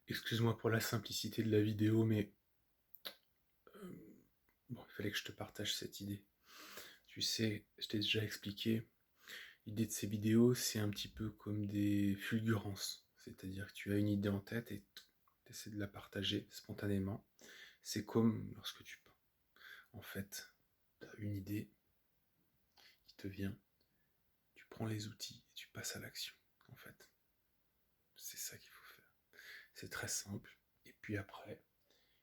Excuse-moi pour la simplicité de la vidéo, mais bon, il fallait que je te partage cette idée. Tu sais, je t'ai déjà expliqué, l'idée de ces vidéos, c'est un petit peu comme des fulgurances. C'est-à-dire que tu as une idée en tête et tu essaies de la partager spontanément. C'est comme lorsque tu peins. En fait, tu as une idée qui te vient, tu prends les outils et tu passes à l'action. En fait, c'est ça qu'il faut faire. C'est très simple. Et puis après,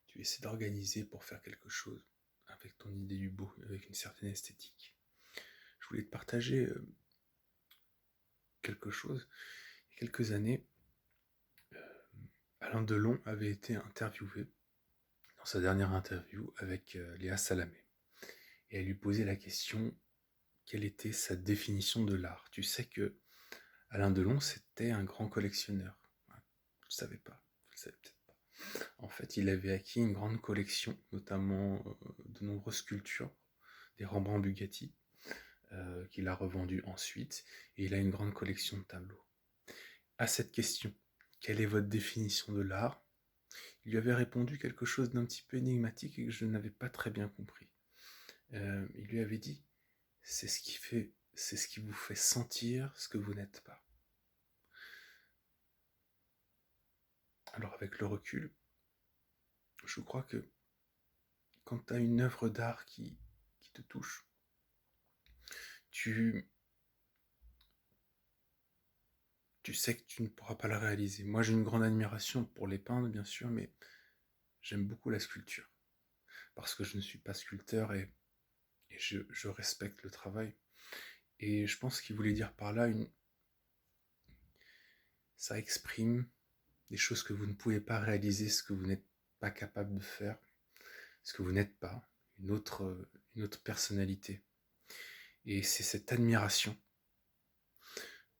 tu essaies d'organiser pour faire quelque chose avec ton idée du beau, avec une certaine esthétique. Je voulais te partager quelque chose. Il y a quelques années, Alain Delon avait été interviewé dans sa dernière interview avec Léa Salamé. Et elle lui posait la question, quelle était sa définition de l'art. Tu sais que Alain Delon, c'était un grand collectionneur. Ouais, je ne savais pas, je ne savais peut-être pas. En fait, il avait acquis une grande collection, notamment de nombreuses sculptures, des Rembrandt Bugatti, qu'il a revendues ensuite, et il a une grande collection de tableaux. À cette question, quelle est votre définition de l'art? Il lui avait répondu quelque chose d'un petit peu énigmatique et que je n'avais pas très bien compris. Il lui avait dit, c'est ce qui vous fait sentir ce que vous n'êtes pas. Alors avec le recul, je crois que quand tu as une œuvre d'art qui te touche, tu, tu sais que tu ne pourras pas la réaliser. Moi j'ai une grande admiration pour les peintres bien sûr, mais j'aime beaucoup la sculpture. Parce que je ne suis pas sculpteur et je respecte le travail. Et je pense qu'il voulait dire par là, ça exprime des choses que vous ne pouvez pas réaliser, ce que vous n'êtes pas capable de faire, ce que vous n'êtes pas, une autre personnalité. Et c'est cette admiration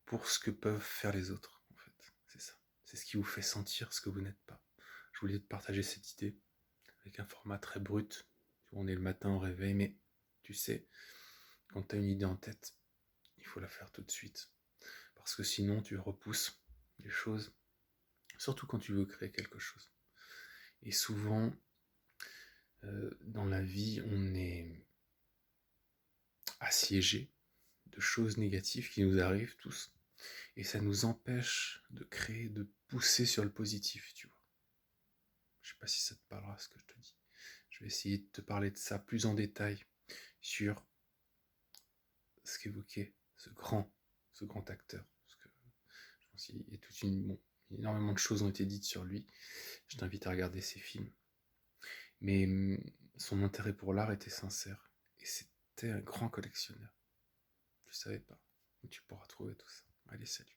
pour ce que peuvent faire les autres, en fait. C'est ça. C'est ce qui vous fait sentir ce que vous n'êtes pas. Je voulais te partager cette idée avec un format très brut. On est le matin au réveil, mais tu sais, quand tu as une idée en tête, il faut la faire tout de suite. Parce que sinon, tu repousses les choses, surtout quand tu veux créer quelque chose. Et souvent, dans la vie, on est assiégé de choses négatives qui nous arrivent tous. Et ça nous empêche de créer, de pousser sur le positif, tu vois. Je sais pas si ça te parlera ce que je te dis. Je vais essayer de te parler de ça plus en détail sur ce qu'évoquait ce grand acteur. Parce que je pense qu'il y a énormément de choses ont été dites sur lui. Je t'invite à regarder ses films. Mais son intérêt pour l'art était sincère. Et c'était un grand collectionneur. Je savais pas. Tu pourras trouver tout ça. Allez, salut.